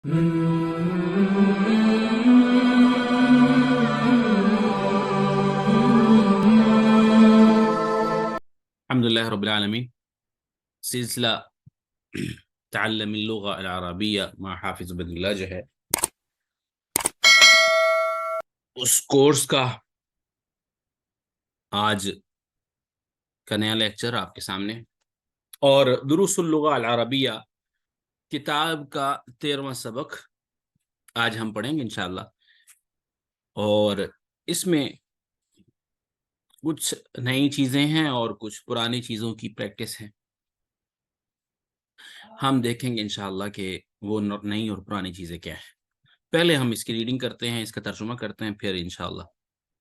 الحمد لله رب العالمين. سلسلہ تعلم اللغة العربية مع حافظ بن اللہ جو ہے اس کورس کا آج کا نیا لیکچر آپ کے سامنے، اور دروس اللغة العربیہ کتاب کا 13واں سبق آج ہم پڑھیں گے انشاءاللہ، اور اس میں کچھ نئی چیزیں ہیں اور کچھ پرانی چیزوں کی پریکٹس ہے. ہم دیکھیں گے انشاءاللہ کہ وہ نئی اور پرانی چیزیں کیا ہیں. پہلے ہم اس کی ریڈنگ کرتے ہیں، اس کا ترجمہ کرتے ہیں، پھر انشاءاللہ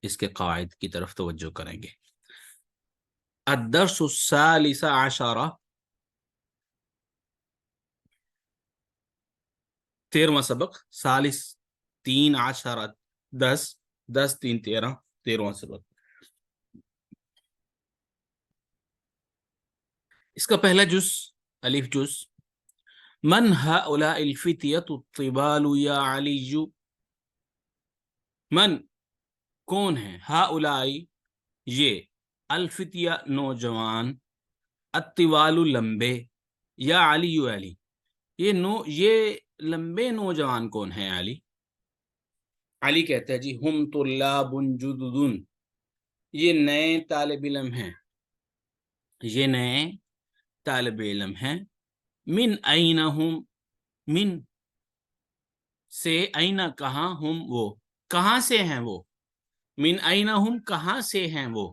اس کے قواعد کی طرف توجہ کریں گے. الدرس الثالث عشر، 13واں سبق. ثالث 3 عشر 10، 10 3 13، 13واں سبق. اس کا پہلا جز الف جز. من هؤلاء الفتية الطبال يا علي. من کون ہے، هؤلاء یہ، الفتیہ نوجوان، الطوال لمبے، یا علی علی یہ لمبے نوجوان کون ہیں علی. علی کہتا ہے جی ہم طلاب جدد، یہ نئے طالب علم ہیں، یہ نئے طالب علم ہیں. من این ہم، من سے، این کہاں، ہم وہ کہاں سے ہیں وہ. من این ہم کہاں سے ہیں وہ.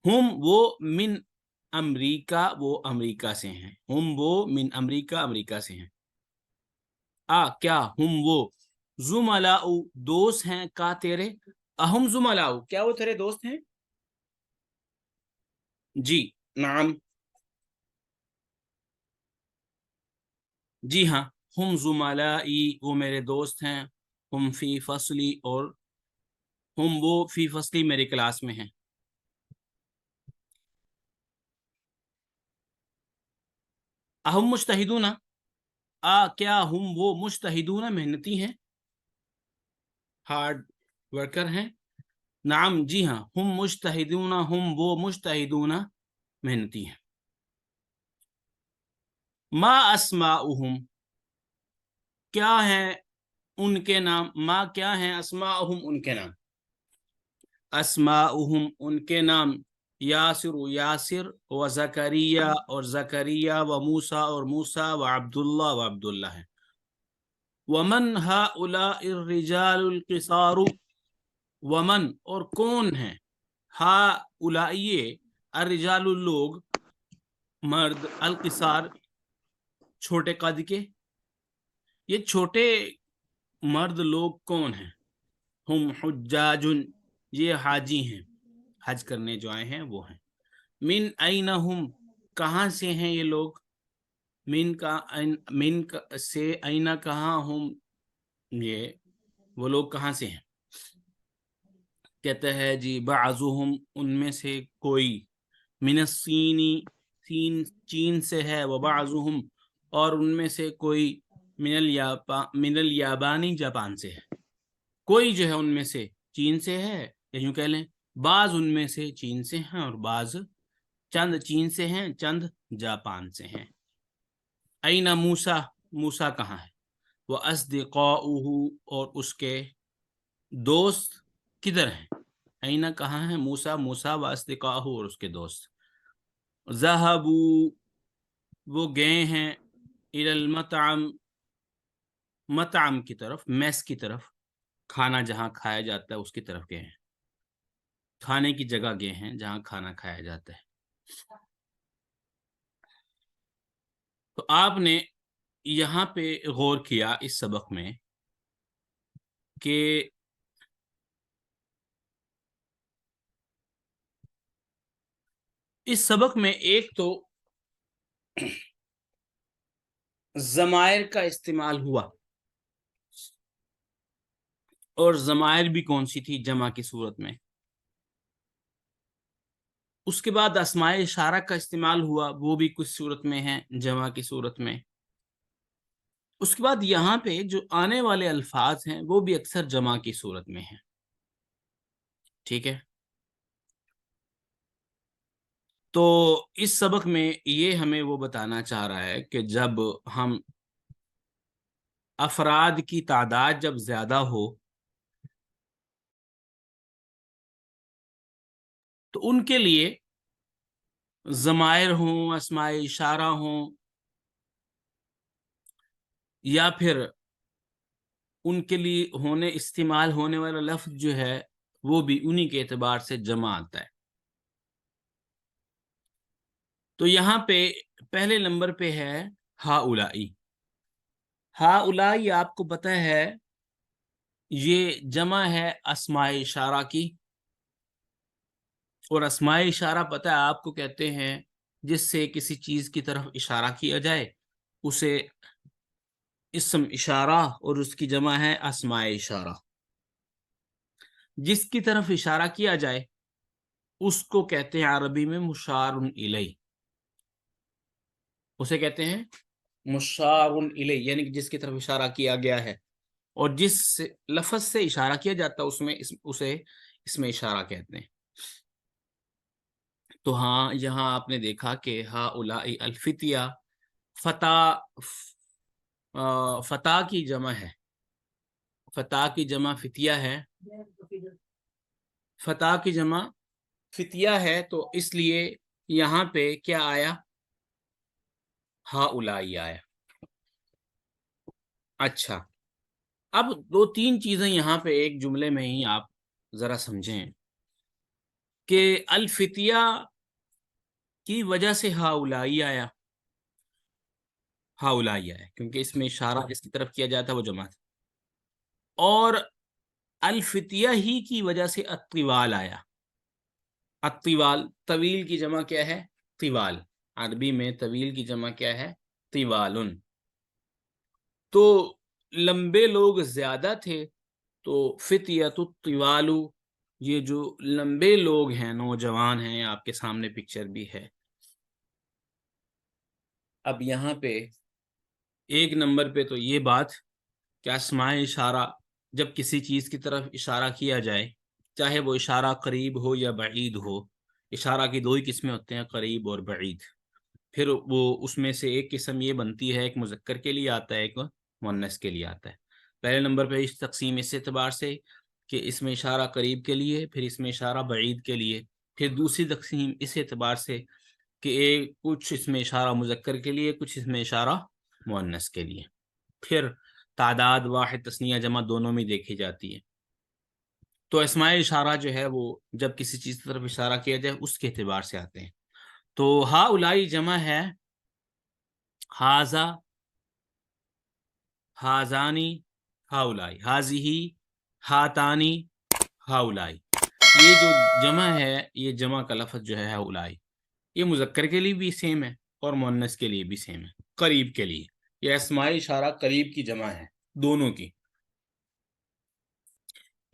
ہم وہ، من امریکہ وہ امریکہ سے ہیں، ہم وہ من امریکہ امریکہ سے ہیں. کیا ہم وہ، زملاء دوست ہیں، کا تیرے، اہم زملاء کیا وہ تیرے دوست ہیں. جی نعم، جی ہاں، ہم زملائی وہ میرے دوست ہیں، ہم فی فصلی اور ہم وہ فی فصلی میری کلاس میں ہیں. اہم مجتہدون، کیا ہم وہ مجتہدون محنتی ہیں، ہارڈ ورکر ہیں. نعم جی ہاں، ہم مجتہدون ہم وہ مجتہدون محنتی ہیں. ما اسماؤہم کیا ہیں ان کے نام، ما کیا ہیں، اسماؤہم ان کے نام، اسماؤہم ان کے نام، یاسر و یاسر، و زکریہ اور زکریہ، و موسیٰ اور موسیٰ، و عبداللہ و عبداللہ ہے. ومن ہؤلاء الرجال القصار، ومن اور کون ہیں، ہؤلاء یہ، الرجال لوگ، مرد، القصار چھوٹے قد کے، یہ چھوٹے مرد لوگ کون ہیں. ہم حجاج یہ حاجی ہیں، حج کرنے جو آئے ہیں وہ ہیں. من این ہم کہاں سے ہیں یہ لوگ، من سے، این کہاں، ہم یہ وہ لوگ کہاں سے ہیں. کہتے ہیں جی بعضهم ان میں سے کوئی، من الصینی چین سے ہے، وبعضهم اور ان میں سے کوئی، من الیابانی جاپان سے ہے. کوئی جو ہے ان میں سے چین سے ہے، یا یوں کہہ لیں بعض ان میں سے چین سے ہیں اور بعض چند چین سے ہیں، چند جاپان سے ہیں. این موسیٰ موسیٰ کہاں ہے، وہ اصدقاؤہ اور اس کے دوست کدھر ہیں. این کہاں ہے، موسیٰ موسیٰ و اصدقاؤہ اور اس کے دوست. ذہبوا وہ گئے ہیں، الی المطعم مطعم کی طرف، میس کی طرف، کھانا جہاں کھایا جاتا ہے اس کی طرف گئے ہیں، کھانے کی جگہ گئے ہیں جہاں کھانا کھایا جاتا ہے. تو آپ نے یہاں پہ غور کیا اس سبق میں کہ اس سبق میں ایک تو ضمائر کا استعمال ہوا، اور ضمائر بھی کون سی تھی، جمع کی صورت میں. اس کے بعد اسماء اشارہ کا استعمال ہوا، وہ بھی کچھ صورت میں ہیں جمع کی صورت میں. اس کے بعد یہاں پہ جو آنے والے الفاظ ہیں وہ بھی اکثر جمع کی صورت میں ہیں. ٹھیک ہے. تو اس سبق میں یہ ہمیں وہ بتانا چاہ رہا ہے کہ جب ہم افراد کی تعداد جب زیادہ ہو تو ان کے لیے ضمائر ہوں، اسماء اشارہ ہوں، یا پھر ان کے لیے استعمال ہونے والا لفظ جو ہے وہ بھی انہی کے اعتبار سے جمع آتا ہے. تو یہاں پہ پہلے نمبر پہ ہے ہاؤلائی. ہاؤلائی آپ کو پتہ ہے یہ جمع ہے اسماء اشارہ کی، اور اسماء اشارہ پتہ ہے آپ کو کہتے ہیں جس سے کسی چیز کی طرف اشارہ کیا جائے اسے اسم اشارہ، اور اس کی جمع ہے اسماء اشارہ. جس کی طرف اشارہ کیا جائے اس کو کہتے ہیں عربی میں مشار الیہ. اسے کہتے ہیں مشار الیہ، یعنی کہ جس کی طرف اشارہ کیا گیا ہے، اور جس لفظ سے اشارہ کیا جاتا ہے اسے اس میں اشارہ کہتے ہیں. تو ہاں یہاں آپ نے دیکھا کہ ہاؤلائی الفتیہ، فتح کی جمع ہے، فتح کی جمع فتیہ ہے، فتح کی جمع فتیہ ہے، تو اس لیے یہاں پہ کیا آیا؟ ہاؤلائی آیا. اچھا، اب دو تین چیزیں یہاں پہ ایک جملے میں ہی آپ ذرا سمجھیں کہ الفتیہ کی وجہ سے ہاؤلائی آیا، ہاؤلائی آیا کیونکہ اس میں اشارہ جس کی طرف کیا جاتا ہے وہ جمع تھا. اور الفتیہ ہی کی وجہ سے الطوال آیا. الطوال، طویل کی جمع کیا ہے؟ طوال. عربی میں طویل کی جمع کیا ہے؟ طوالن. تو لمبے لوگ زیادہ تھے تو فتیۃ الطوال، یہ جو لمبے لوگ ہیں، نوجوان ہیں، آپ کے سامنے پکچر بھی ہے. اب یہاں پہ ایک نمبر پہ تو یہ بات کہ اسماء اشارہ جب کسی چیز کی طرف اشارہ کیا جائے، چاہے وہ اشارہ قریب ہو یا بعید ہو، اشارہ کی دو ہی قسمیں ہوتے ہیں، قریب اور بعید. پھر وہ اس میں سے ایک قسم یہ بنتی ہے، ایک مذکر کے لیے آتا ہے، ایک مؤنث کے لیے آتا ہے. پہلے نمبر پہ اس تقسیم اس اعتبار سے کہ اس میں اشارہ قریب کے لیے، پھر اس میں اشارہ بعید کے لیے. پھر دوسری تقسیم اس اعتبار سے کہ ایک کچھ اس میں اشارہ مذکر کے لیے، کچھ اس میں اشارہ مؤنث کے لیے. پھر تعداد واحد، تثنیہ، جمع دونوں میں دیکھی جاتی ہے. تو اسماء اشارہ جو ہے وہ جب کسی چیز کی طرف اشارہ کیا جائے اس کے اعتبار سے آتے ہیں. تو ہاؤلائی جمع ہے ہاذا، ہاذانی، ہاؤلائی، ہاذیہی، ہاتانی، ہاؤلائی. یہ جو جمع ہے، یہ جمع کا لفظ جو ہے ہاؤلائی، یہ مذکر کے لیے بھی سیم ہے اور مؤنث کے لیے بھی سیم ہے، قریب کے لیے. یہ اسماء اشارہ قریب کی جمع ہے دونوں کی.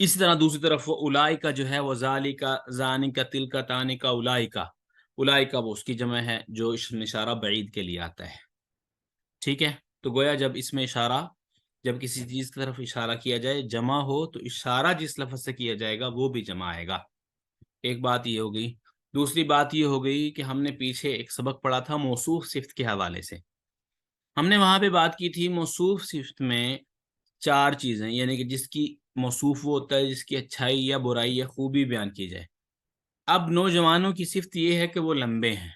اسی طرح دوسری طرف وہ الائی کا جو ہے وہ ذالی کا، زانی کا، تل کا، تانی کا، الائی کا. الائی کا وہ اس کی جمع ہے جو اسم اشارہ بعید کے لیے آتا ہے. ٹھیک ہے. تو گویا جب اس میں اشارہ، جب کسی چیز کی طرف اشارہ کیا جائے جمع ہو تو اشارہ جس لفظ سے کیا جائے گا وہ بھی جمع آئے گا. ایک بات یہ ہو گئی. دوسری بات یہ ہو گئی کہ ہم نے پیچھے ایک سبق پڑھا تھا موصوف صفت کے حوالے سے. ہم نے وہاں پہ بات کی تھی موصوف صفت میں چار چیزیں، یعنی کہ جس کی موصوف وہ ہوتا ہے جس کی اچھائی یا برائی یا خوبی بیان کی جائے. اب نوجوانوں کی صفت یہ ہے کہ وہ لمبے ہیں.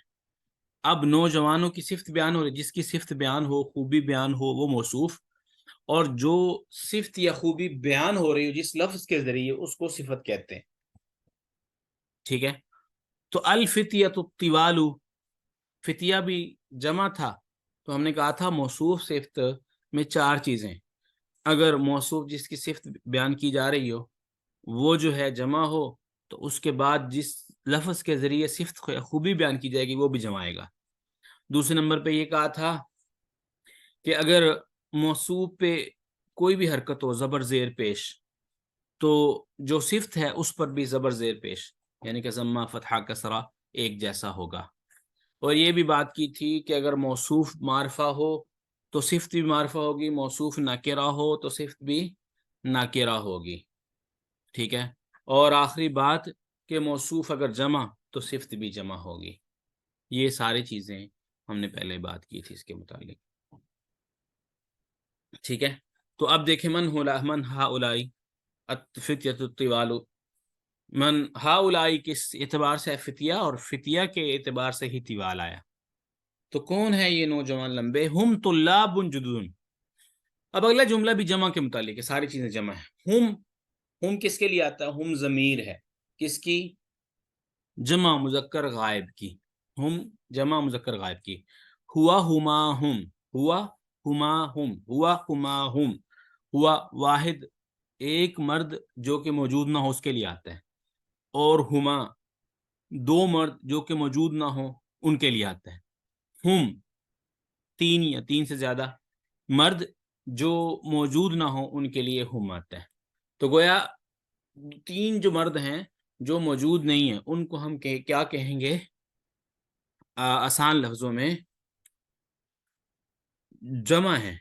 اب نوجوانوں کی صفت بیان ہو رہی، جس کی صفت بیان ہو، خوبی بیان ہو، وہ موصوف. اور جو صفت یا خوبی بیان ہو رہی ہو جس لفظ کے ذریعے، اس کو صفت کہتے ہیں. ٹھیک ہے. تو الفتیۃ الطوال، فتیہ بھی جمع تھا. تو ہم نے کہا تھا موصوف صفت میں چار چیزیں، اگر موصوف جس کی صفت بیان کی جا رہی ہو وہ جو ہے جمع ہو تو اس کے بعد جس لفظ کے ذریعے صفت خوبی بیان کی جائے گی وہ بھی جمع آئے گا. دوسرے نمبر پہ یہ کہا تھا کہ اگر موصوف پہ کوئی بھی حرکت ہو، زبر زیر پیش، تو جو صفت ہے اس پر بھی زبر زیر پیش، یعنی کہ ضمہ، فتحہ، کسرہ ایک جیسا ہوگا. اور یہ بھی بات کی تھی کہ اگر موصوف معرفہ ہو تو صفت بھی معرفہ ہوگی، موصوف ناکرہ ہو تو صفت بھی ناکرہ ہوگی، ٹھیک ہے. اور آخری بات کہ موصوف اگر جمع تو صفت بھی جمع ہوگی. یہ ساری چیزیں ہم نے پہلے بات کی تھی اس کے متعلق، ٹھیک ہے. تو اب دیکھیں من ہاؤلائی الفتیۃ الطوال، من ہاؤلائی کس اعتبار سے فتیہ، اور فتیہ کے اعتبار سے ہی طوال آیا. تو کون ہے یہ نوجوان لمبے؟ ہم طلاب جدد. اب اگلا جملہ بھی جمع کے متعلق ہے، ساری چیزیں جمع ہیں. ہم کس کے لیے آتا ہے؟ ہم ضمیر ہے کس کی؟ جمع مذکر غائب کی. ہم جمع مذکر غائب کی. ہوا ہما ہم، ہوا ہما ہم، ہوا ہما ہم. ہوا واحد ایک مرد جو کہ موجود نہ ہو اس کے لیے آتا ہے، اور ہما دو مرد جو کہ موجود نہ ہو ان کے لیے آتا ہے. ہم تین یا تین سے زیادہ مرد جو موجود نہ ہو ان کے لیے ہم آتا ہے. تو گویا تین جو مرد ہیں جو موجود نہیں ہیں ان کو ہم کیا کہیں گے؟ آسان لفظوں میں جمع ہے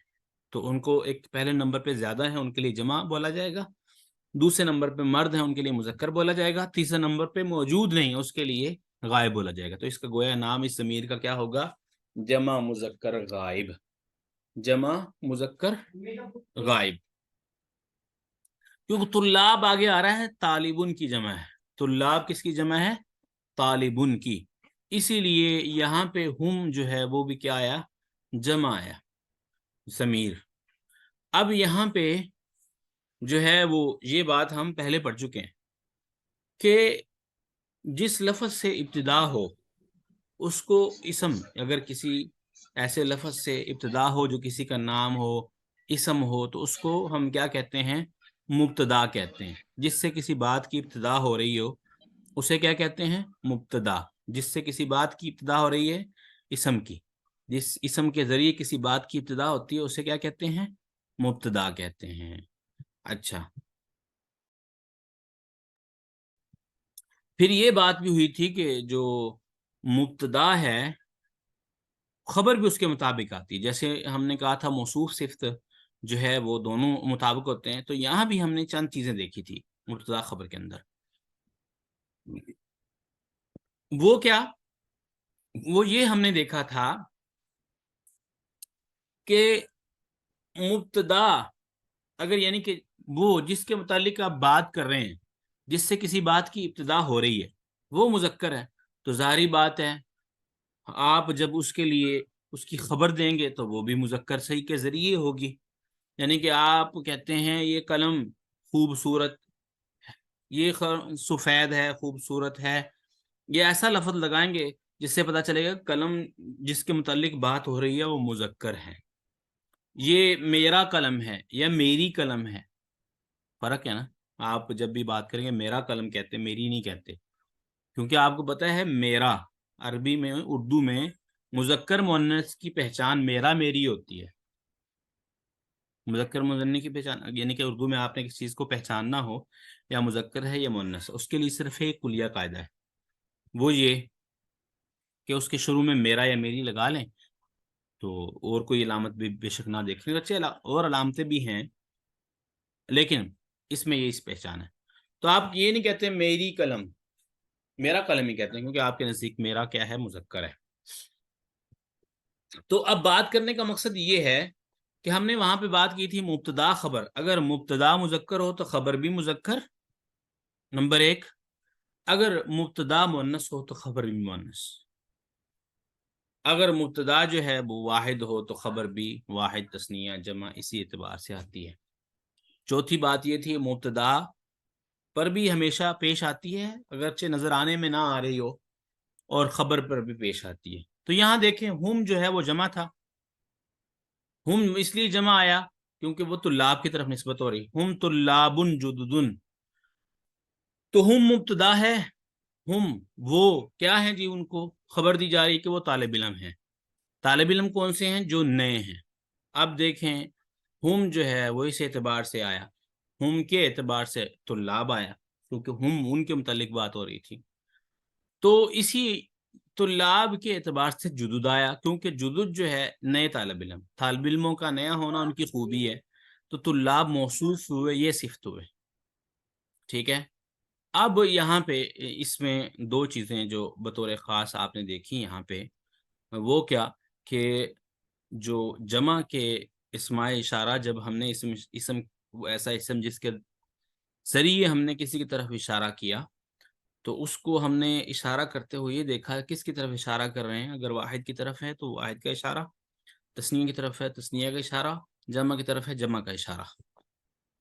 تو ان کو ایک پہلے نمبر پہ زیادہ ہے ان کے لیے جمع بولا جائے گا، دوسرے نمبر پہ مرد ہیں ان کے لیے مذکر بولا جائے گا، تیسرے نمبر پہ موجود نہیں اس کے لیے غائب بولا جائے گا. تو اس کا گویا نام اس ضمیر کا کیا ہوگا؟ جمع مذکر غائب. جمع مذکر غائب. کیونکہ طلاب آگے آ رہا ہے، طالبن کی جمع ہے. طلاب کس کی جمع ہے؟ طالبن کی. اسی لیے یہاں پہ ہم جو ہے وہ بھی کیا آیا؟ جمع آیا، ضمیر. اب یہاں پہ جو ہے وہ یہ بات ہم پہلے پڑھ چکے ہیں کہ جس لفظ سے ابتدا ہو اس کو اسم، اگر کسی ایسے لفظ سے ابتدا ہو جو کسی کا نام ہو، اسم ہو، تو اس کو ہم کیا کہتے ہیں؟ مبتدا کہتے ہیں. جس سے کسی بات کی ابتدا ہو رہی ہو اسے کیا کہتے ہیں؟ مبتدا. جس سے کسی بات کی ابتدا ہو رہی ہے اسم کی، جس اسم کے ذریعے کسی بات کی ابتدا ہوتی ہے اسے کیا کہتے ہیں؟ مبتدا کہتے ہیں. اچھا، پھر یہ بات بھی ہوئی تھی کہ جو مبتدا ہے خبر بھی اس کے مطابق آتی ہے. جیسے ہم نے کہا تھا موصوف صفت جو ہے وہ دونوں مطابق ہوتے ہیں، تو یہاں بھی ہم نے چند چیزیں دیکھی تھی مبتدا خبر کے اندر. وہ کیا؟ وہ یہ ہم نے دیکھا تھا کہ مبتدا اگر یعنی کہ وہ جس کے متعلق آپ بات کر رہے ہیں، جس سے کسی بات کی ابتدا ہو رہی ہے، وہ مذکر ہے، تو ظاہری بات ہے آپ جب اس کے لیے اس کی خبر دیں گے تو وہ بھی مذکر صحیح کے ذریعے ہوگی. یعنی کہ آپ کہتے ہیں یہ قلم خوبصورت، یہ سفید ہے، خوبصورت ہے، یہ ایسا لفظ لگائیں گے جس سے پتہ چلے گا قلم جس کے متعلق بات ہو رہی ہے وہ مذکر ہے. یہ میرا قلم ہے یا میری قلم ہے، فرق ہے نا. آپ جب بھی بات کریں گے میرا قلم کہتے ہیں، میری نہیں کہتے، کیونکہ آپ کو پتہ ہے میرا عربی میں، اردو میں مذکر مؤنث کی پہچان میرا میری ہوتی ہے. مذکر مؤنث کی پہچان یعنی کہ اردو میں آپ نے کسی چیز کو پہچاننا ہو یا مذکر ہے یا مؤنث، اس کے لیے صرف ایک کلیہ قاعدہ ہے، وہ یہ کہ اس کے شروع میں میرا یا میری لگا لیں تو اور کوئی علامت بھی بے شک نہ دیکھیں. اچھے اور علامتیں بھی ہیں لیکن اس میں یہ اس پہچان ہے. تو آپ یہ نہیں کہتے میری قلم، میرا قلم ہی کہتے ہیں کیونکہ آپ کے نزدیک میرا کیا ہے؟ مذکر ہے. تو اب بات کرنے کا مقصد یہ ہے کہ ہم نے وہاں پہ بات کی تھی مبتدا خبر. اگر مبتدا مذکر ہو تو خبر بھی مذکر، نمبر ایک. اگر مبتدا مؤنث ہو تو خبر بھی مؤنث. اگر مبتدا جو ہے وہ واحد ہو تو خبر بھی واحد، تثنیہ، جمع، اسی اعتبار سے آتی ہے. چوتھی بات یہ تھی مبتدا پر بھی ہمیشہ پیش آتی ہے اگرچہ نظر آنے میں نہ آ رہی ہو، اور خبر پر بھی پیش آتی ہے. تو یہاں دیکھیں ہم جو ہے وہ جمع تھا. ہم اس لیے جمع آیا کیونکہ وہ طلاب کی طرف نسبت ہو رہی. ہم طلاب جدد، تو ہم مبتدا ہے، ہم وہ کیا ہیں جی؟ ان کو خبر دی جا رہی کہ وہ طالب علم ہیں. طالب علم کون سے ہیں؟ جو نئے ہیں. اب دیکھیں ہم جو ہے وہ اس اعتبار سے آیا، ہم کے اعتبار سے طلاب آیا کیونکہ ہم ان کے متعلق بات ہو رہی تھی. تو اسی طلاب کے اعتبار سے جدد آیا، کیونکہ جدد جو ہے نئے طالب علموں کا نیا ہونا ان کی خوبی ہے، تو طلاب موصوف ہوئے، یہ صفت ہوئے. ٹھیک ہے. اب یہاں پہ اس میں دو چیزیں جو بطور خاص آپ نے دیکھی یہاں پہ، وہ کیا کہ جو جمع کے اسماء اشارہ، جب ہم نے اسم ایسا اسم جس کے ذریعے ہم نے کسی کی طرف اشارہ کیا، تو اس کو ہم نے اشارہ کرتے ہوئے یہ دیکھا کس کی طرف اشارہ کر رہے ہیں. اگر واحد کی طرف ہے تو واحد کا اشارہ، تثنیہ کی طرف ہے تثنیہ کا اشارہ، جمع کی طرف ہے جمع کا اشارہ،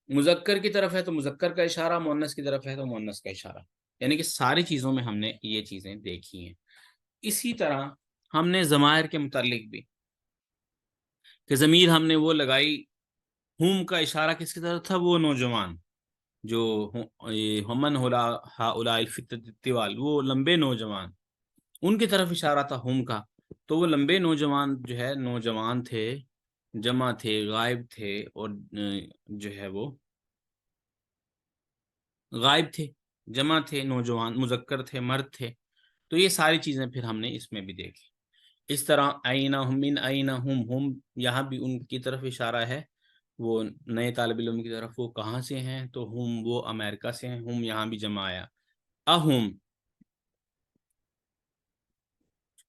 مذکر کی طرف ہے تو مذکر کا اشارہ، مؤنث کی طرف ہے تو مؤنث کا اشارہ. یعنی کہ ساری چیزوں میں ہم نے یہ چیزیں دیکھی ہیں. اسی طرح ہم نے ضمائر کے متعلق بھی کہ ضمیر ہم نے وہ لگائی، ہم کا اشارہ کس کی طرف تھا؟ وہ نوجوان جو ہمن ہؤلاء الفتۃ الطوال، وہ لمبے نوجوان، ان کی طرف اشارہ تھا ہم کا. تو وہ لمبے نوجوان جو ہے نوجوان تھے، جمع تھے، غائب تھے، اور جو ہے وہ غائب تھے، جمع تھے، نوجوان مذکر تھے، مرد تھے. تو یہ ساری چیزیں پھر ہم نے اس میں بھی دیکھی. اس طرح آئینہ ہم، من آئینہ ہم یہاں بھی ان کی طرف اشارہ ہے، وہ نئے طالب علم کی طرف. وہ کہاں سے ہیں؟ تو ہم وہ امریکہ سے ہیں. ہم یہاں بھی جمع آیا. اہم،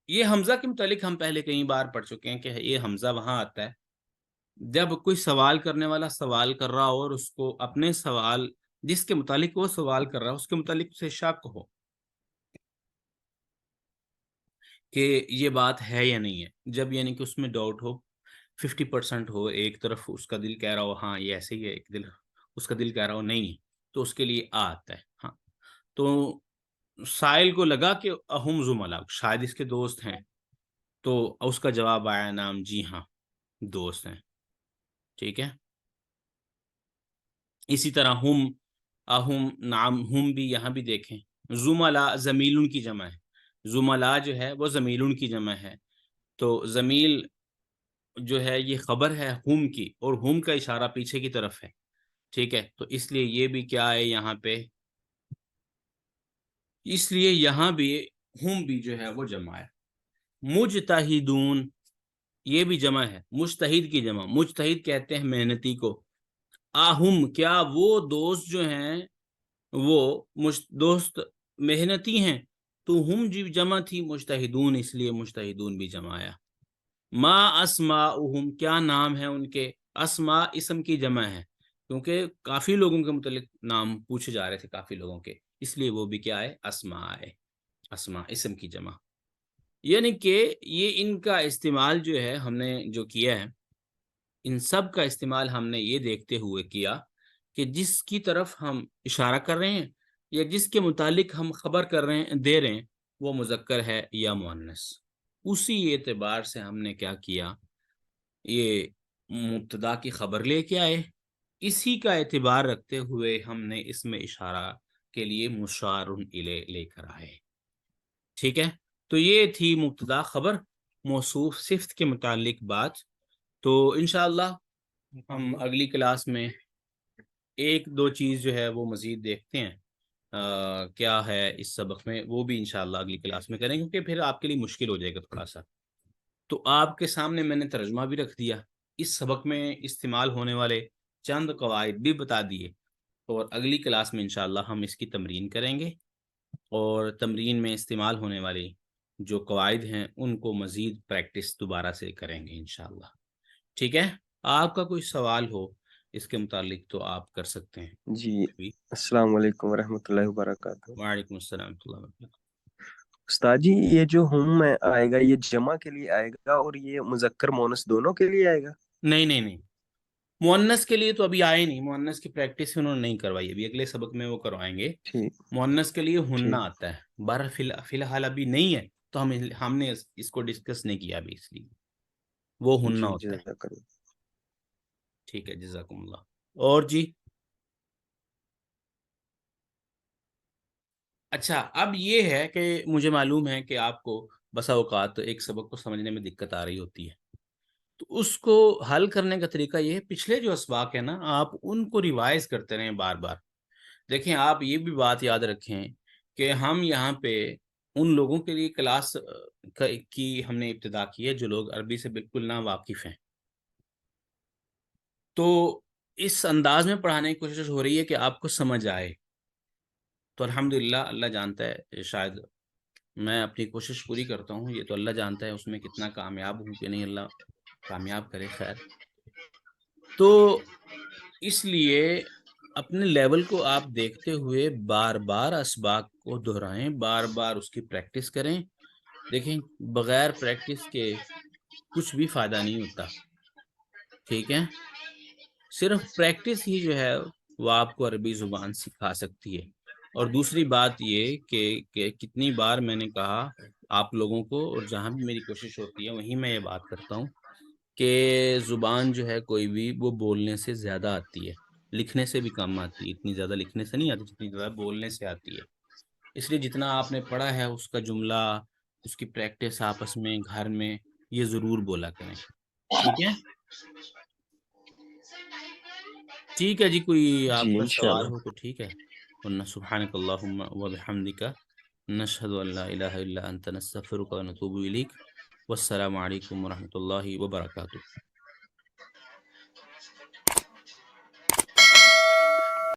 یہ حمزہ کے متعلق ہم پہلے کئی بار پڑھ چکے ہیں کہ یہ حمزہ وہاں آتا ہے جب کوئی سوال کرنے والا سوال کر رہا ہو اور اس کو اپنے سوال جس کے متعلق وہ سوال کر رہا ہے اس کے متعلق سے شک ہو کہ یہ بات ہے یا نہیں ہے. جب یعنی کہ اس میں ڈاؤٹ ہو، 50% ہو، ایک طرف اس کا دل کہہ رہا ہو ہاں یہ ایسے ہی ہے، ایک دل اس کا دل کہہ رہا ہو نہیں ہے، تو اس کے لیے آتا ہے. ہاں، تو سائل کو لگا کہ اہم زملا، شاید اس کے دوست ہیں، تو اس کا جواب آیا نام، جی ہاں دوست ہیں. ٹھیک ہے. اسی طرح ہم، اہم، نام، ہم بھی یہاں بھی دیکھیں. زملا زمیلن کی جمع ہے، زملا جو ہے وہ زمیلن کی جمع ہے. تو زمیل جو ہے یہ خبر ہے ہم کی، اور ہم کا اشارہ پیچھے کی طرف ہے. ٹھیک ہے. تو اس لیے یہ بھی کیا ہے یہاں پہ، اس لیے یہاں بھی ہم بھی جو ہے وہ جمع ہے. مجتہدون یہ بھی جمع ہے، مجتہد کی جمع. مجتہد کہتے ہیں محنتی کو. آہم، کیا وہ دوست جو ہیں وہ دوست محنتی ہیں؟ تو ہم جی جمع تھی، مجتہدون اس لیے مجتہدون بھی جمع آیا. ما اسماءہم، کیا نام ہے ان کے؟ اسماء اسم کی جمع ہے، کیونکہ کافی لوگوں کے متعلق نام پوچھے جا رہے تھے کافی لوگوں کے، اس لیے وہ بھی کیا ہے؟ اسماء ہے. اسماء اسم کی جمع. یعنی کہ یہ ان کا استعمال جو ہے ہم نے جو کیا ہے، ان سب کا استعمال ہم نے یہ دیکھتے ہوئے کیا کہ جس کی طرف ہم اشارہ کر رہے ہیں یا جس کے متعلق ہم خبر کر رہے ہیں، دے رہے ہیں، وہ مذکر ہے یا مؤنث. اسی اعتبار سے ہم نے کیا کیا، یہ مبتدا کی خبر لے کے آئے. اسی کا اعتبار رکھتے ہوئے ہم نے اس میں اشارہ کے لیے مشار الیہ لے کر آئے. ٹھیک ہے. تو یہ تھی مبتدا خبر موصوف صفت کے متعلق بات. تو انشاءاللہ ہم اگلی کلاس میں ایک دو چیز جو ہے وہ مزید دیکھتے ہیں کیا ہے اس سبق میں، وہ بھی انشاءاللہ اگلی کلاس میں کریں گے، کیونکہ پھر آپ کے لیے مشکل ہو جائے گا تھوڑا سا. تو آپ کے سامنے میں نے ترجمہ بھی رکھ دیا، اس سبق میں استعمال ہونے والے چند قواعد بھی بتا دیے، اور اگلی کلاس میں انشاءاللہ ہم اس کی تمرین کریں گے، اور تمرین میں استعمال ہونے والی جو قواعد ہیں ان کو مزید پریکٹس دوبارہ سے کریں گے انشاءاللہ. ٹھیک ہے. آپ کا کوئی سوال ہو اس کے متعلق تو آپ کر سکتے ہیں. جی السلام علیکم ورحمۃ اللہ وبرکاتہ. وعلیکم السلام ورحمۃ اللہ وبرکاتہ. استاد جی یہ جو ہم آئے گا یہ جمع کے لیے آئے گا اور یہ مذکر مونس دونوں کے لیے آئے گا؟ نہیں، مؤنث کے لیے تو ابھی آئے نہیں، مؤنث کی پریکٹس انہوں نے نہیں کروائی، ابھی اگلے سبق میں وہ کروائیں گے. ٹھیک. مؤنث کے لیے ہننا ٹھیک. آتا ہے، بہر فی الحال ابھی نہیں ہے، تو ہم نے اس کو ڈسکس نہیں کیا ابھی، اس لیے وہ ہننا جی ہوتا ہے. جزاک اللہ. ٹھیک ہے، جزاکم اللہ. اور جی اچھا، اب یہ ہے کہ مجھے معلوم ہے کہ آپ کو بسا اوقات ایک سبق کو سمجھنے میں دقت آ رہی ہوتی ہے، تو اس کو حل کرنے کا طریقہ یہ ہے، پچھلے جو اسباق ہیں نا آپ ان کو ریوائز کرتے رہیں بار بار. دیکھیں آپ یہ بھی بات یاد رکھیں کہ ہم یہاں پہ ان لوگوں کے لیے کلاس کی ہم نے ابتدا کی ہے جو لوگ عربی سے بالکل نا واقف ہیں. تو اس انداز میں پڑھانے کی کوشش ہو رہی ہے کہ آپ کو سمجھ آئے. تو الحمدللہ اللہ جانتا ہے، شاید میں اپنی کوشش پوری کرتا ہوں، یہ تو اللہ جانتا ہے اس میں کتنا کامیاب ہوں کہ نہیں، اللہ کامیاب کرے. خیر، تو اس لیے اپنے لیول کو آپ دیکھتے ہوئے بار بار اسباق کو دہرائیں، بار بار اس کی پریکٹس کریں. دیکھیں، بغیر پریکٹس کے کچھ بھی فائدہ نہیں ہوتا. ٹھیک ہے، صرف پریکٹس ہی جو ہے وہ آپ کو عربی زبان سکھا سکتی ہے. اور دوسری بات یہ کہ کتنی بار میں نے کہا آپ لوگوں کو، اور جہاں بھی میری کوشش ہوتی ہے وہیں میں یہ بات کرتا ہوں کہ زبان جو ہے کوئی بھی، وہ بولنے سے زیادہ آتی ہے، لکھنے سے بھی کم آتی ہے. اتنی زیادہ لکھنے سے نہیں آتی جتنی زیادہ بولنے سے آتی ہے. اس لیے جتنا آپ نے پڑھا ہے اس کا جملہ، اس کی پریکٹس آپس میں گھر میں یہ ضرور بولا کریں. ٹھیک ہے، ٹھیک ہے جی. کوئی جی آپ کا سوال انشاءاللہ. ہو تو ٹھیک ہے. ورنہ سبحانک اللہم و بحمدک نشہد ان لا الہ الا انت نستغفرک و نتوب الیک. والسلام علیکم ورحمۃ اللہ وبرکاتہ.